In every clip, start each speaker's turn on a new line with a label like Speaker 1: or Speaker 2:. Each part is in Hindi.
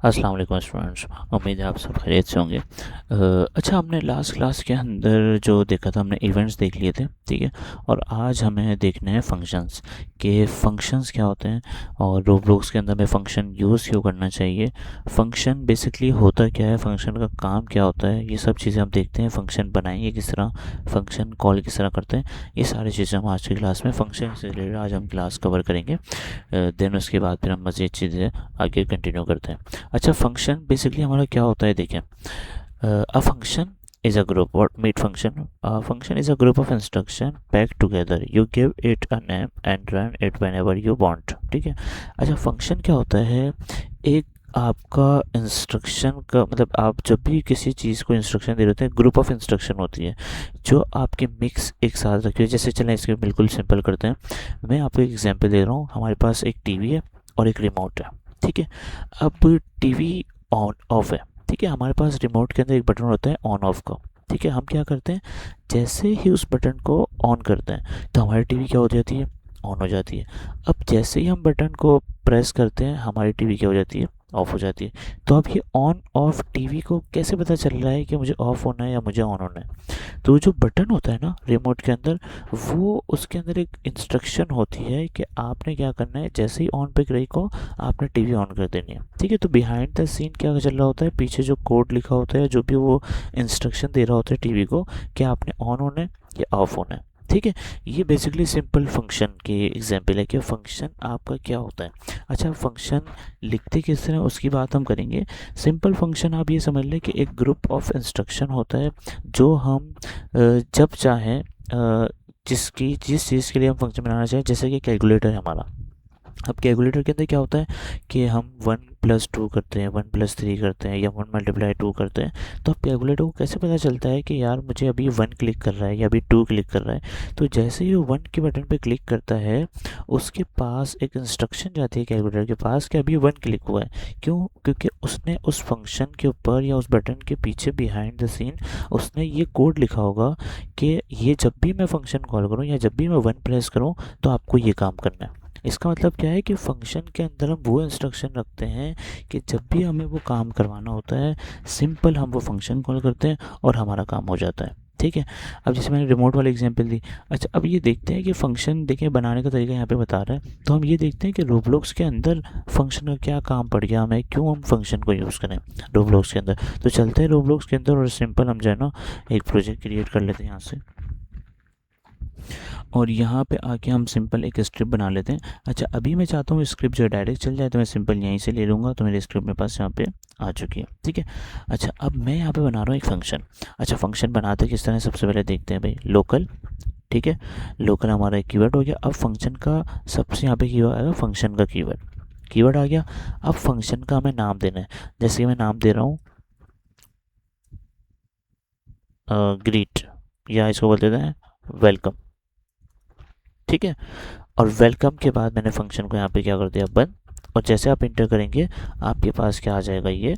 Speaker 1: अस्सलाम वालेकुम स्टूडेंट्स। उम्मीद है आप सब खैरियत से होंगे। अच्छा, हमने लास्ट क्लास के अंदर जो देखा था, हमने इवेंट्स देख लिए थे, ठीक है। और आज हमें देखने हैं फंक्शंस, कि फंक्शंस क्या होते हैं और रोब्लॉक्स के अंदर में फ़ंक्शन यूज़ क्यों करना चाहिए। फ़ंक्शन बेसिकली होता क्या है, फ़ंक्शन का काम क्या होता है, ये सब चीज़ें हम देखते हैं। फ़ंक्शन बनाएंगे किस तरह, फ़ंक्शन कॉल किस तरह करते हैं, ये सारी चीज़ें हम आज की क्लास में फ़ंक्शन से रिलेटेड आज हम क्लास कवर करेंगे। देन उसके बाद फिर हम मज़ीद चीज़ें आगे कंटिन्यू करते हैं। अच्छा, फंक्शन बेसिकली हमारा क्या होता है, देखें। A function is a group. What meet function? A function is a group of instruction packed together. You give it a name and run it whenever you want. ठीक है। अच्छा, फंक्शन क्या होता है, एक आपका इंस्ट्रक्शन का मतलब, आप जब भी किसी चीज़ को इंस्ट्रक्शन दे रहे होते हैं, ग्रुप ऑफ इंस्ट्रक्शन होती है जो आपके मिक्स एक साथ रखी है। जैसे चलें इसके बिल्कुल सिंपल करते हैं। मैं आपको एक एग्जांपल दे रहा हूँ। हमारे पास एक टीवी है और एक रिमोट है, ठीक है। अब टीवी ऑन ऑफ है, ठीक है। हमारे पास रिमोट के अंदर एक बटन होता है ऑन ऑफ का, ठीक है। हम क्या करते हैं, जैसे ही उस बटन को ऑन करते हैं तो हमारी टीवी क्या हो जाती है, ऑन हो जाती है। अब जैसे ही हम बटन को प्रेस करते हैं हमारी टीवी क्या हो जाती है, ऑफ हो जाती है। तो अब ये ऑन ऑफ टीवी को कैसे पता चल रहा है कि मुझे ऑफ होना है या मुझे ऑन होना है। तो जो बटन होता है ना रिमोट के अंदर, वो उसके अंदर एक इंस्ट्रक्शन होती है कि आपने क्या करना है, जैसे ही ऑन पे रही को आपने टीवी ऑन कर देनी है, ठीक है। तो बिहाइंड द सीन क्या चल रहा होता है, पीछे जो कोड लिखा होता है, जो भी वो इंस्ट्रक्शन दे रहा होता है टीवी को कि आपने ऑन होना है या ऑफ होना है, ठीक है। ये बेसिकली सिंपल फंक्शन के एग्जांपल है कि फंक्शन आपका क्या होता है। अच्छा, फंक्शन लिखते किस तरह उसकी बात हम करेंगे। सिंपल फंक्शन आप ये समझ लें कि एक ग्रुप ऑफ इंस्ट्रक्शन होता है जो हम जब चाहें जिस चीज़ के लिए हम फंक्शन बनाना चाहें, जैसे कि कैलकुलेटर है हमारा। अब कैलकुलेटर के अंदर क्या होता है कि हम 1+2 करते हैं, 1+3 करते हैं या 1 × 2 करते हैं। तो अब कैलकुलेटर को कैसे पता चलता है कि यार मुझे अभी 1 क्लिक कर रहा है या अभी 2 क्लिक कर रहा है। तो जैसे ही वो 1 के बटन पे क्लिक करता है, उसके पास एक इंस्ट्रक्शन जाती है कैलकुलेटर के पास कि अभी 1 क्लिक हुआ है। क्यों? क्योंकि उसने उस फंक्शन के ऊपर या उस बटन के पीछे बिहाइंड द सीन उसने ये कोड लिखा होगा कि ये जब भी मैं फंक्शन कॉल करूँ या जब भी मैं 1 प्रेस करूँ तो आपको ये काम करना है। इसका मतलब क्या है कि फ़ंक्शन के अंदर हम वो इंस्ट्रक्शन रखते हैं कि जब भी हमें वो काम करवाना होता है, सिंपल हम वो फ़ंक्शन कॉल करते हैं और हमारा काम हो जाता है, ठीक है। अब जैसे मैंने रिमोट वाली एग्जांपल दी। अच्छा, अब ये देखते हैं कि फ़ंक्शन देखिए बनाने का तरीका यहाँ पे बता रहा है। तो हम ये देखते हैं कि रोब्लॉक्स के अंदर फ़ंक्शन का क्या काम पड़ गया हमें, क्यों हम फ़ंक्शन को यूज़ करें रोब्लॉक्स के अंदर। तो चलते हैं रोब्लॉक्स के अंदर और सिंपल हम जो है ना एक प्रोजेक्ट क्रिएट कर लेते हैं यहाँ से। और यहाँ पे आके हम सिंपल एक स्क्रिप्ट बना लेते हैं। अच्छा, अभी मैं चाहता हूँ स्क्रिप्ट जो है डायरेक्ट चल जाए, तो मैं सिंपल यहीं से ले लूँगा। तो मेरी स्क्रिप्ट मेरे पास यहाँ पे आ चुकी है, ठीक है। अच्छा, अब मैं यहाँ पे बना रहा हूँ एक फ़ंक्शन। अच्छा, फ़ंक्शन बनाते किस तरह, सबसे पहले देखते हैं भाई लोकल, ठीक है। लोकल हमारा एक कीवर्ड हो गया। अब फंक्शन का सबसे यहाँ पे कीवर्ड आएगा, फंक्शन का कीवर्ड आ गया। अब फंक्शन का हमें नाम देना है। जैसे कि मैं नाम दे रहा हूँ ग्रीट, या इसको बोल देते हैं वेलकम, ठीक है। और वेलकम के बाद मैंने फंक्शन को यहाँ पे क्या कर दिया, बंद। और जैसे आप इंटर करेंगे आपके पास क्या आ जाएगा, ये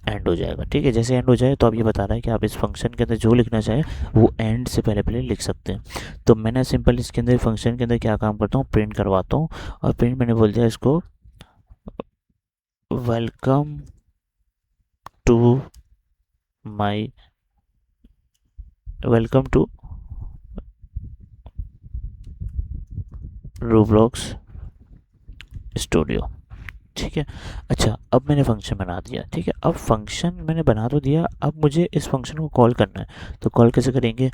Speaker 1: एंड हो जाएगा, ठीक है। जैसे एंड हो जाए तो अब ये बता रहा है कि आप इस फंक्शन के अंदर जो लिखना चाहें वो एंड से पहले पहले लिख सकते हैं। तो मैंने सिंपल इसके अंदर फंक्शन के अंदर क्या काम करता हूँ, प्रिंट करवाता हूँ। और प्रिंट मैंने बोल दिया इसको welcome to my welcome to Roblox studio, ठीक है। अच्छा, अब मैंने फंक्शन बना दिया, ठीक है। अब फंक्शन मैंने बना तो दिया, अब मुझे इस फंक्शन को कॉल करना है। तो कॉल कैसे करेंगे,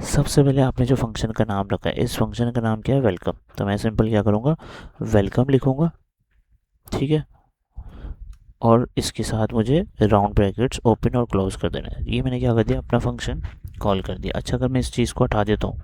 Speaker 1: सबसे पहले आपने जो फंक्शन का नाम रखा है, इस फंक्शन का नाम क्या है, वेलकम। तो मैं सिंपल क्या करूँगा, वेलकम लिखूँगा, ठीक है। और इसके साथ मुझे राउंड ब्रैकेट्स ओपन और क्लोज कर देना है। ये मैंने क्या कर दिया, अपना फंक्शन कॉल कर दिया। अच्छा, अगर मैं इस चीज़ को हटा देता हूँ,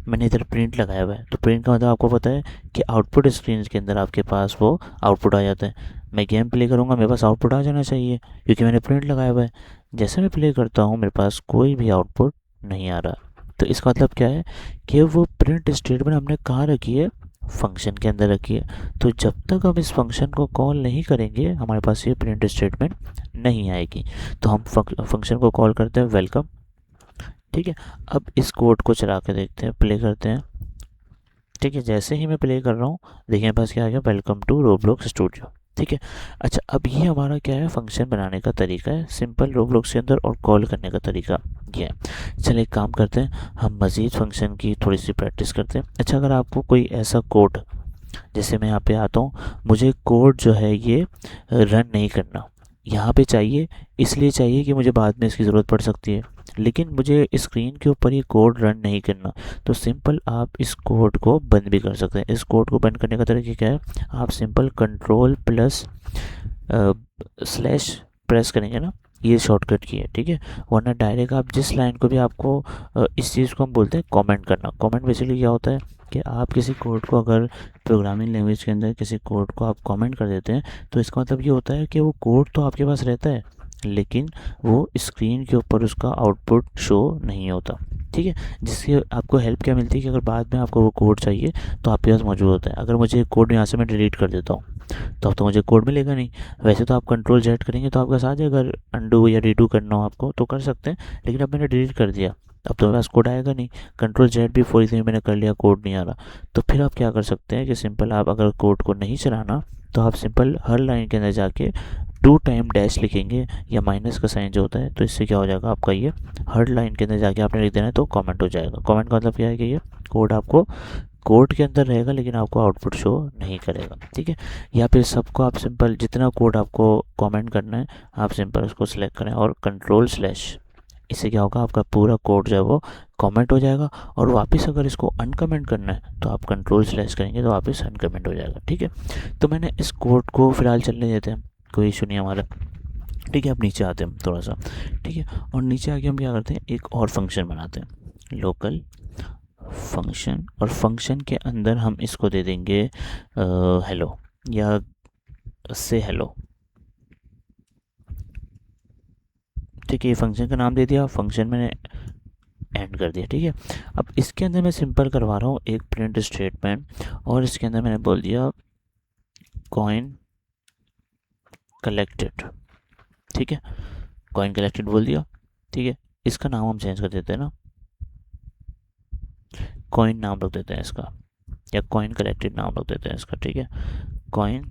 Speaker 1: मैंने इधर प्रिंट लगाया हुआ है, तो प्रिंट का मतलब आपको पता है कि आउटपुट स्क्रीन के अंदर आपके पास वो आउटपुट आ जाता है। मैं गेम प्ले करूँगा, मेरे पास आउटपुट आ जाना चाहिए क्योंकि मैंने प्रिंट लगाया हुआ है। जैसे मैं प्ले करता हूँ मेरे पास कोई भी आउटपुट नहीं आ रहा। तो इसका मतलब क्या है कि वो प्रिंट स्टेटमेंट हमने कहाँ रखी है, फंक्शन के अंदर रखी है। तो जब तक हम इस फंक्शन को कॉल नहीं करेंगे हमारे पास ये प्रिंट स्टेटमेंट नहीं आएगी। तो हम फंक्शन को कॉल करते हैं वेलकम, ठीक है। अब इस कोड को चला के देखते हैं, प्ले करते हैं, ठीक है। जैसे ही मैं प्ले कर रहा हूँ देखिए मेरे पास क्या आ गया, वेलकम टू रोब्लॉक्स स्टूडियो, ठीक है। अच्छा, अब ये हमारा क्या है, फंक्शन बनाने का तरीका है सिंपल रोब्लॉक्स के अंदर, और कॉल करने का तरीका ये है। चलिए एक काम करते हैं, हम मज़ीद फंक्शन की थोड़ी सी प्रैक्टिस करते हैं। अच्छा, अगर आपको कोई ऐसा कोड, जैसे मैं यहाँ पे आता हूँ, मुझे कोड जो है ये रन नहीं करना यहाँ पे चाहिए, इसलिए चाहिए कि मुझे बाद में इसकी ज़रूरत पड़ सकती है, लेकिन मुझे स्क्रीन के ऊपर ये कोड रन नहीं करना, तो सिंपल आप इस कोड को बंद भी कर सकते हैं। इस कोड को बंद करने का तरीका क्या है, आप simple control plus slash press करेंगे ना, ये शॉर्टकट की है, ठीक है। वरना डायरेक्ट आप जिस लाइन को भी आपको इस चीज़ को हम बोलते हैं कमेंट करना। कमेंट बेसिकली क्या होता है कि आप किसी कोड को अगर प्रोग्रामिंग लैंग्वेज के अंदर किसी कोड को आप कमेंट कर देते हैं, तो इसका मतलब ये होता है कि वो कोड तो आपके पास रहता है, लेकिन वो स्क्रीन के ऊपर उसका आउटपुट शो नहीं होता, ठीक है। जिससे आपको हेल्प क्या मिलती है कि अगर बाद में आपको वो कोड चाहिए तो आपके पास मौजूद होता है। अगर मुझे कोड यहाँ से मैं डिलीट कर देता हूँ, तो अब तो मुझे कोड मिलेगा नहीं। वैसे तो आप कंट्रोल जेड करेंगे तो आपका साथ अगर अंडू या रीडू करना हो आपको तो कर सकते हैं, लेकिन अब मैंने डिलीट कर दिया, अब तो मेरे पास कोड आएगा नहीं। कंट्रोल जेड भी पूरी तरह मैंने कर लिया, कोड नहीं आ रहा। तो फिर आप क्या कर सकते हैं कि सिंपल आप अगर कोड को नहीं चलाना, तो आप सिंपल हर लाइन के अंदर जाके 2 टाइम डैश लिखेंगे या माइनस का साइन जो होता है, तो इससे क्या हो जाएगा आपका, ये हर लाइन के अंदर जाके आपने लिख देना है तो कमेंट हो जाएगा। कमेंट का मतलब क्या है कि ये कोड आपको कोड के अंदर रहेगा लेकिन आपको आउटपुट शो नहीं करेगा, ठीक है। या फिर सबको आप सिंपल जितना कोड आपको कमेंट करना है, आप सिंपल उसको सिलेक्ट करें और कंट्रोल स्लैश, इससे क्या होगा, आपका पूरा कोड जो है वो कमेंट हो जाएगा। और वापस अगर इसको अनकमेंट करना है तो आप कंट्रोल स्लैश करेंगे तो वापस अनकमेंट हो जाएगा, ठीक है। तो मैंने इस कोड को फिलहाल चलने देते हैं, कोई इशू नहीं हमारा, ठीक है। अब नीचे आते हैं थोड़ा सा, ठीक है। और नीचे आके हम क्या करते हैं, एक और फंक्शन बनाते हैं, लोकल फंक्शन, और फंक्शन के अंदर हम इसको दे देंगे हेलो या से हेलो, ठीक है। ये फंक्शन का नाम दे दिया, फंक्शन मैंने एंड कर दिया, ठीक है। अब इसके अंदर मैं सिंपल करवा रहा हूँ एक प्रिंट स्टेटमेंट, और इसके अंदर मैंने बोल दिया कॉइन कलेक्टेड, ठीक है। कॉइन कलेक्टेड बोल दिया, ठीक है। इसका नाम हम चेंज कर देते हैं ना, कॉइन नाम रख देते हैं इसका, या कॉइन कलेक्टेड नाम रख देते हैं इसका, ठीक है। कॉइन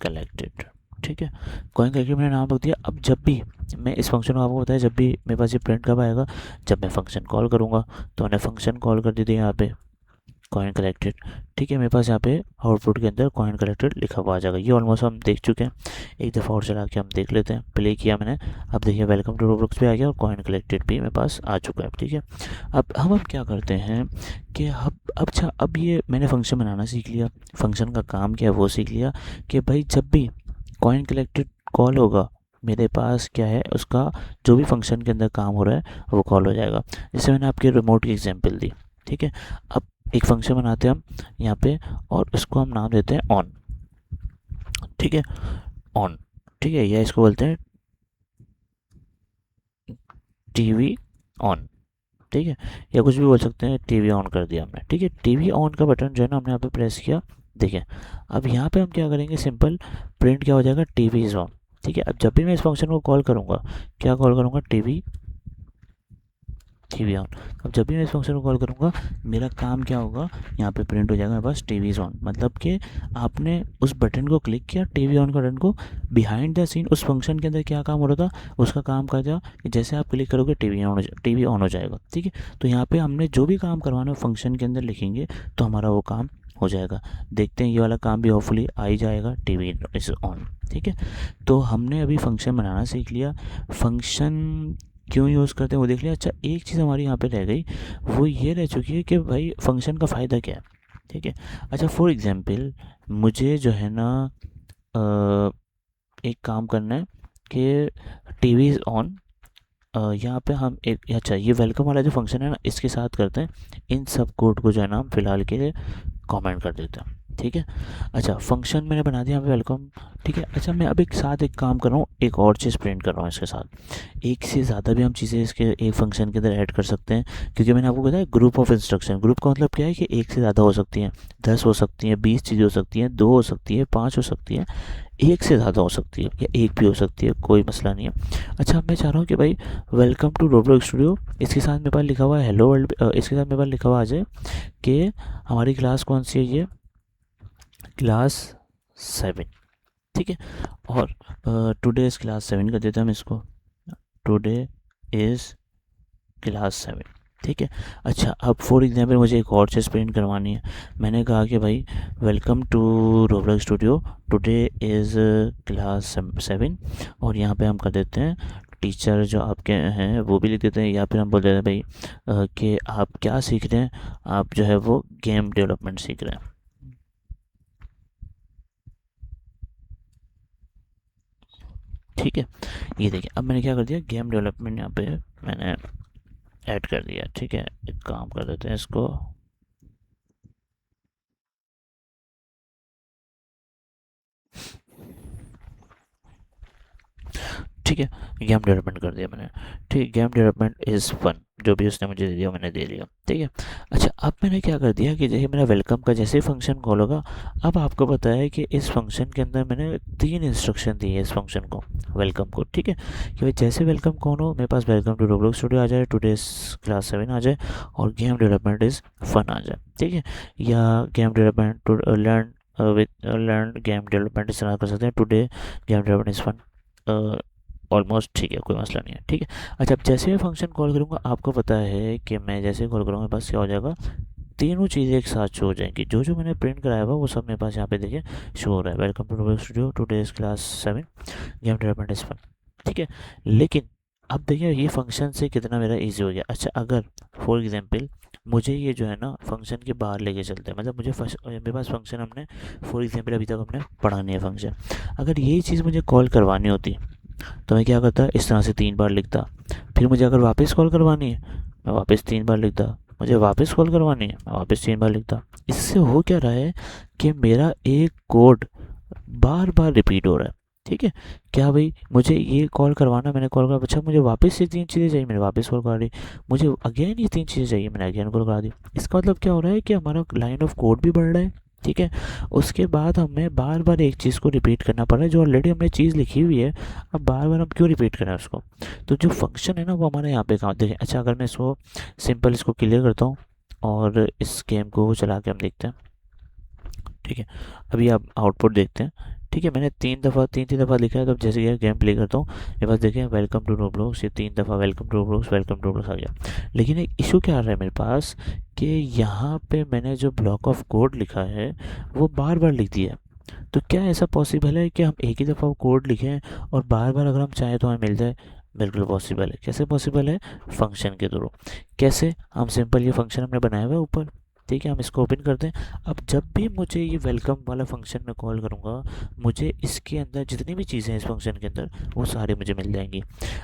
Speaker 1: कलेक्टेड, ठीक है। कॉइन कलेक्टेड मैंने नाम रख दिया। अब जब भी मैं इस फंक्शन को, आपको बताया, जब भी मेरे पास ये प्रिंट कब आएगा, जब मैं फंक्शन कॉल करूँगा, तो मैंने फंक्शन कॉल कर दी थी यहाँ पे कॉइन कलेक्टेड, ठीक है। मेरे पास यहाँ पे आउटपुट के अंदर कॉइन कलेक्टेड लिखा हुआ आ जाएगा। ये ऑलमोस्ट हम देख चुके हैं, एक दफ़ा और चला के हम देख लेते हैं। प्ले किया मैंने, अब देखिए वेलकम टू रोब्लॉक्स पे आ गया और कॉइन कलेक्टेड भी मेरे पास आ चुका है, ठीक है। अब हम क्या करते हैं कि अच्छा, अब ये मैंने फंक्शन बनाना सीख लिया, फंक्शन का काम क्या है वो सीख लिया, कि भाई जब भी कॉइन कलेक्टेड कॉल होगा, मेरे पास क्या है, उसका जो भी फंक्शन के अंदर काम हो रहा है वो कॉल हो जाएगा। जैसे मैंने आपके रिमोट की एग्जांपल दी, ठीक है। अब एक फंक्शन बनाते हैं हम यहाँ पे, और उसको हम नाम देते हैं ऑन, ठीक है, ऑन, ठीक है। या इसको बोलते हैं टीवी ऑन, ठीक है, या कुछ भी बोल सकते हैं, टीवी ऑन कर दिया हमने, ठीक है। टीवी ऑन का बटन जो है ना हमने यहाँ पे प्रेस किया, देखिए। अब यहाँ पे हम क्या करेंगे, सिंपल प्रिंट क्या हो जाएगा, टीवी इज़ ऑन, ठीक है। अब जब भी मैं इस फंक्शन को कॉल करूँगा, क्या कॉल करूँगा, टीवी टीवी ऑन। अब जब भी मैं इस फंक्शन को कॉल करूँगा, मेरा काम क्या होगा, यहाँ पे प्रिंट हो जाएगा मेरे पास टीवी इज़ ऑन, मतलब कि आपने उस बटन को क्लिक किया, टीवी ऑन का बटन को, बिहाइंड द सीन उस फंक्शन के अंदर क्या काम हो रहा था, उसका काम कर दिया कि जैसे आप क्लिक करोगे टीवी ऑन हो जाएगा, ठीक है। तो यहाँ पर हमने जो भी काम करवाना है फंक्शन के अंदर लिखेंगे तो हमारा वो काम हो जाएगा। देखते हैं ये वाला काम भी होपफुली आ ही जाएगा, टीवी इज़ ऑन, ठीक है। तो हमने अभी फंक्शन बनाना सीख लिया, फंक्शन क्यों यूज़ करते हैं वो देख लिया। अच्छा, एक चीज़ हमारी यहाँ पे रह गई, वो ये रह चुकी है कि भाई फंक्शन का फ़ायदा क्या है, ठीक है। अच्छा, फॉर एग्जांपल मुझे जो है ना एक काम करना है कि टीवी इज़ ऑन, यहाँ पे हम एक, अच्छा ये वेलकम वाला जो फंक्शन है ना, इसके साथ करते हैं, इन सब कोड को जो है ना हम फिलहाल के लिए कमेंट कर देते हैं, ठीक है। अच्छा, फंक्शन मैंने बना दिया यहाँ पे वेलकम, ठीक है। अच्छा, मैं अब एक काम कर रहा हूँ, एक और चीज़ प्रिंट कर रहा हूँ इसके साथ, एक से ज़्यादा भी हम चीज़ें इसके एक फंक्शन के अंदर ऐड कर सकते हैं, क्योंकि मैंने आपको बताया ग्रुप ऑफ इंस्ट्रक्शन। ग्रुप का मतलब क्या है कि एक से ज़्यादा हो सकती हैं, 10 हो सकती हैं, 20 चीज़ें हो सकती हैं, 2 हो सकती है, 5 हो सकती है, एक से ज़्यादा हो सकती है, या एक भी हो सकती है, कोई मसला नहीं है। अच्छा, मैं चाह रहा हूँ कि भाई वेलकम टू रोब्लॉक्स स्टूडियो, इसके साथ मेरे पास लिखा हुआ है हेलो वर्ल्ड, इसके साथ मेरे पास लिखा हुआ आ जाए कि हमारी क्लास कौन सी है, ये क्लास 7, ठीक है। और टुडे इज़ क्लास 7 कर देते हैं हम इसको, टुडे इज़ क्लास 7। ठीक है। अच्छा, अब फॉर एग्जाम्पल मुझे एक और चीज़ प्रिंट करवानी है। मैंने कहा कि भाई welcome to Roblox studio, today is class 7, और यहाँ पे हम कर देते हैं टीचर जो आपके हैं वो भी लिख देते हैं, या फिर हम बोल देते हैं भाई कि आप क्या सीख रहे हैं, आप जो है वो गेम डेवलपमेंट सीख रहे हैं। ठीक है। ये देखिए, अब मैंने क्या कर दिया, गेम डेवलपमेंट यहाँ पे मैंने ऐड कर दिया। ठीक है, एक काम कर देते हैं इसको, ठीक है, गेम डेवलपमेंट कर दिया मैंने। ठीक है, गेम डेवलपमेंट इज़ फन, जो भी उसने मुझे दे दिया मैंने दे दिया। ठीक है। अच्छा, अब मैंने क्या कर दिया कि जैसे मेरा वेलकम का जैसे ही फंक्शन कॉल होगा, अब आपको पता है कि इस फंक्शन के अंदर मैंने 3 इंस्ट्रक्शन दी है इस फंक्शन को, वेलकम को। ठीक है, कि भाई जैसे वेलकम कौन हो, मेरे पास वेलकम टू रोब्लॉक्स स्टूडियो आ जाए, टुडेस क्लास 7 आ जाए, और गेम डेवलपमेंट इज़ फन आ जाए। ठीक है, या game development to learn with learn game development इस तरह कर सकते हैं, today game development is fun, almost ठीक है, कोई मसला नहीं है। ठीक है। अच्छा, अब जैसे मैं फंक्शन कॉल करूँगा, आपको पता है कि मैं जैसे कॉल करूँगा, मेरे पास क्या हो जाएगा, तीनों चीज़ें एक साथ शो हो जाएंगी। जो जो मैंने प्रिंट कराया हुआ वो सब मेरे पास यहाँ पे देखिए शो हो रहा है, welcome to robot studio, today's class 7, game development is fun. ठीक है, लेकिन अब देखिए ये फंक्शन से कितना मेरा ईजी हो गया। अच्छा, अगर फॉर एग्जाम्पल मुझे ये जो है ना फंक्शन के बाहर लेके चलते हैं, मतलब मुझे मेरे पास फंक्शन हमने फॉर एग्जाम्पल अभी तक हमने पढ़ा नहीं है फंक्शन, अगर यही चीज़ मुझे कॉल करवानी होती तो मैं क्या करता, इस तरह से 3 बार लिखता। फिर मुझे अगर वापस कॉल करवानी है, मैं वापस 3 बार लिखता। मुझे वापस कॉल करवानी है, मैं वापस 3 बार लिखता। इससे हो क्या रहा है कि मेरा एक कोड बार बार रिपीट हो रहा है। ठीक है, क्या भाई मुझे ये कॉल करवाना, मैंने कॉल करा, अच्छा मुझे वापस ये 3 चीज़ें चाहिए, मैंने वापस कॉल करा दी। मुझे अगेन ये 3 चीज़ें चाहिए, मैंने अगेन कॉल करा दी। इसका मतलब क्या हो रहा है कि हमारा लाइन ऑफ कोड भी बढ़ रहा है। ठीक है, उसके बाद हमें बार बार एक चीज़ को रिपीट करना पड़ रहा है, जो ऑलरेडी हमने चीज़ लिखी हुई है, अब बार बार हम क्यों रिपीट करें उसको। तो जो फंक्शन है ना वो हमारे यहाँ पे काम देखें। अच्छा, अगर मैं इसको सिंपल इसको क्लियर करता हूँ और इस गेम को चला के हम देखते हैं। ठीक है, अभी आप आउटपुट देखते हैं। ठीक है, मैंने 3 दफ़ा लिखा है, तो अब जैसे कि गेम प्ले करता हूँ, मेरे पास देखें वेलकम टू रोब्लॉक्स, ये 3 दफ़ा welcome to Roblox, welcome to Roblox आ गया। लेकिन एक इशू क्या आ रहा है मेरे पास, कि यहाँ पे मैंने जो ब्लॉक ऑफ कोड लिखा है वो बार बार लिख दिया है। तो क्या ऐसा पॉसिबल है कि हम एक ही दफ़ा वो कोड लिखें और बार बार अगर हम चाहें तो हमें मिल जाए? बिल्कुल पॉसिबल है। कैसे पॉसिबल है? फंक्शन के थ्रू। कैसे? हम सिंपल ये फंक्शन हमने बनाया हुआ है ऊपर। ठीक है, हम इसको ओपन करते हैं। अब जब भी मुझे ये वेलकम वाला फंक्शन में कॉल करूँगा, मुझे इसके अंदर जितनी भी चीज़ें हैं इस फंक्शन के अंदर वो सारी मुझे मिल जाएंगी।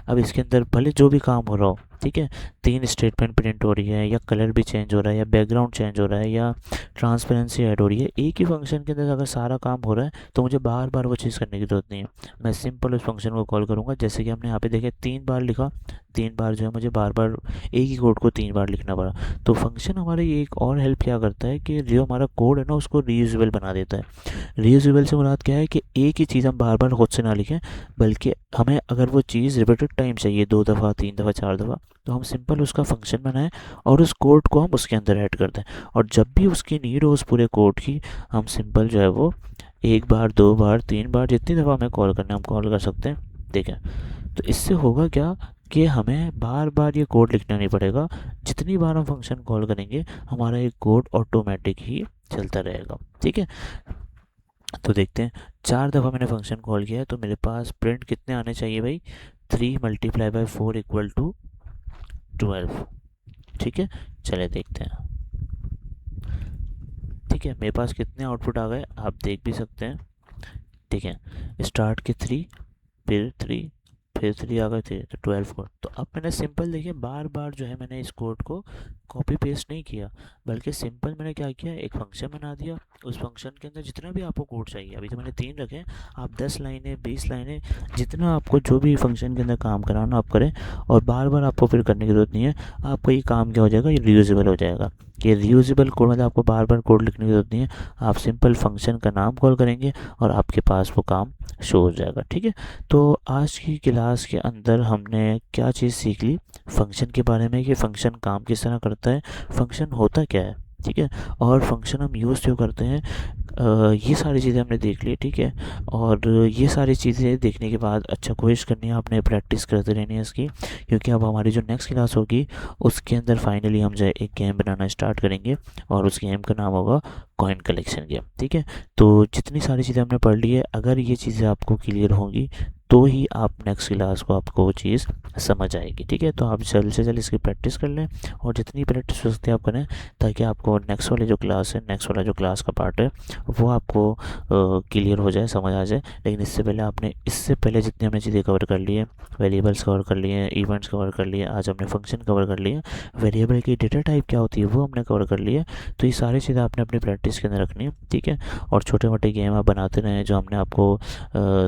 Speaker 1: अब इसके अंदर भले जो भी काम हो रहा हो, ठीक है, 3 स्टेटमेंट प्रिंट हो रही है, या कलर भी चेंज हो रहा है, या बैकग्राउंड चेंज हो रहा है, या ट्रांसपेरेंसी ऐड हो रही है, एक ही फंक्शन के अंदर अगर सारा काम हो रहा है तो मुझे बार बार वो चीज़ करने की ज़रूरत नहीं है। मैं सिंपल उस फंक्शन को कॉल करूँगा, जैसे कि हमने यहाँ पे देखे 3 बार लिखा, 3 बार जो है मुझे बार बार एक ही कोड को 3 बार लिखना पड़ा। तो फंक्शन हमारी एक और हेल्प क्या करता है कि जो हमारा कोड है ना उसको रीयूजेबल बना देता है। रीयूजेबल से मुराद क्या है कि एक ही चीज़ हम बार बार खुद से ना लिखें, बल्कि हमें अगर वो चीज़ रिपीटेड टाइम चाहिए 2 दफ़ा, 3 दफ़ा, 4 दफ़ा, तो हम सिंपल उसका फंक्शन बनाएं और उस कोड को हम उसके अंदर ऐड कर दें। और जब भी उसकी नीड हो उस पूरे कोड की, हम सिंपल जो है वो 1 बार, 2 बार, 3 बार, जितनी दफ़ा हमें कॉल करना है हम कॉल कर सकते हैं। देखें, तो इससे होगा क्या कि हमें बार बार ये कोड लिखना नहीं पड़ेगा। जितनी बार हम फंक्शन कॉल करेंगे हमारा ये कोड ऑटोमेटिक ही चलता रहेगा। ठीक है, तो देखते हैं। 4 दफ़ा मैंने फंक्शन कॉल किया है, तो मेरे पास प्रिंट कितने आने चाहिए भाई, 3 × 4 = 12। ठीक है, चले देखते हैं। ठीक है, मेरे पास कितने आउटपुट आ गए आप देख भी सकते हैं। ठीक है, स्टार्ट के 3, फिर 3, फिर 3 आ गए थे, तो 12 कोड। तो अब मैंने सिंपल देखिए बार बार जो है मैंने इस कोड को कॉपी पेस्ट नहीं किया, बल्कि सिंपल मैंने क्या किया, एक फंक्शन बना दिया। उस फंक्शन के अंदर जितना भी आपको कोड चाहिए, अभी तो मैंने 3 रखे, आप 10 लाइनें, 20 लाइनें, जितना आपको जो भी फंक्शन के अंदर काम कराना आप करें, और बार बार आपको फिर करने की ज़रूरत नहीं है। आपका ये काम क्या हो जाएगा, ये रीयूजेबल हो जाएगा। ये रीयूजेबल कोड मतलब आपको बार बार कोड लिखने की ज़रूरत नहीं है, आप सिंपल फंक्शन का नाम कॉल करेंगे और आपके पास वो काम शो हो जाएगा। ठीक है, तो आज की क्लास के अंदर हमने क्या चीज़ सीख ली, फंक्शन के बारे में, कि फंक्शन काम किस तरह करता है, फंक्शन होता क्या है। ठीक है, और फंक्शन हम यूज़ क्यों करते हैं। ये सारी चीज़ें हमने देख ली, ठीक है। और ये सारी चीज़ें देखने के बाद अच्छा कोशिश करनी है आपने, प्रैक्टिस करते रहनी है इसकी, क्योंकि अब हमारी जो नेक्स्ट क्लास होगी उसके अंदर फाइनली हम जो है एक गेम बनाना स्टार्ट करेंगे, और उस गेम का नाम होगा कॉइन कलेक्शन गेम, ठीक है। तो जितनी सारी चीज़ें हमने पढ़ ली है, अगर ये चीज़ें आपको क्लियर होंगी तो ही आप नेक्स्ट क्लास को आपको वो चीज़ समझ आएगी, ठीक है। तो आप जल्द से जल्द इसकी प्रैक्टिस कर लें, और जितनी प्रैक्टिस हो सकती है आप करें, ताकि आपको नेक्स्ट वाली जो क्लास है, नेक्स्ट वाला जो क्लास का पार्ट है, वो आपको क्लियर हो जाए, समझ आ जाए। लेकिन इससे पहले जितनी हमने चीज़ें कवर कर ली है, वेरिएबल्स कवर कर लिए हैं, इवेंट्स कवर कर लिए, आज हमने फंक्शन कवर कर लिए, वेरिएबल की डेटा टाइप क्या होती है वो हमने कवर कर लिया। तो ये सारी चीज़ें आपने अपनी प्रैक्टिस के अंदर रखनी है, ठीक है। और छोटे मोटे गेम आप बनाते रहें, जो हमने आपको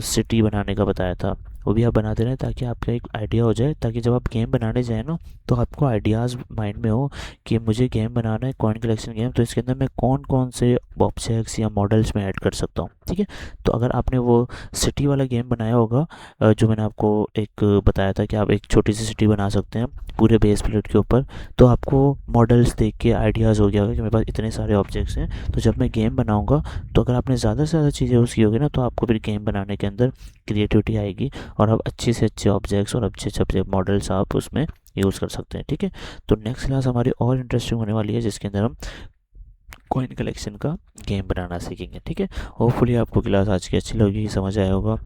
Speaker 1: सिटी बनाने का बताया था वो भी आप बनाते रहें, ताकि आपका एक आइडिया हो जाए, ताकि जब आप गेम बनाने जाए ना, तो आपको आइडियाज़ माइंड में हो कि मुझे गेम बनाना है कॉइन कलेक्शन गेम, तो इसके अंदर मैं कौन कौन से ऑब्जेक्ट्स या मॉडल्स में ऐड कर सकता हूँ, ठीक है। तो अगर आपने वो सिटी वाला गेम बनाया होगा, जो मैंने आपको एक बताया था कि आप एक छोटी सी सिटी बना सकते हैं पूरे बेस प्लेट के ऊपर, तो आपको मॉडल्स देख के आइडियाज़ हो गया होगा कि मेरे पास इतने सारे ऑब्जेक्ट्स हैं, तो जब मैं गेम बनाऊंगा, तो अगर आपने ज़्यादा से ज़्यादा चीज़ें यूज़ की होगी ना, तो आपको फिर गेम बनाने के अंदर क्रिएटिविटी आएगी, और आप अच्छे से अच्छे ऑब्जेक्ट्स और अच्छे से अच्छे मॉडल्स आप उसमें यूज़ कर सकते हैं, ठीक है। तो नेक्स्ट क्लास हमारी और इंटरेस्टिंग होने वाली है, जिसके अंदर हम कॉइन कलेक्शन का गेम बनाना सीखेंगे, ठीक है। होपफुली आपको क्लास आज की अच्छी लगी, समझ आया होगा।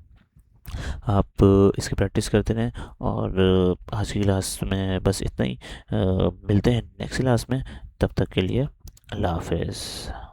Speaker 1: आप इसकी प्रैक्टिस करते रहें, और आज की क्लास में बस इतना ही। मिलते हैं नेक्स्ट क्लास में, तब तक के लिए अल्लाह हाफिज़।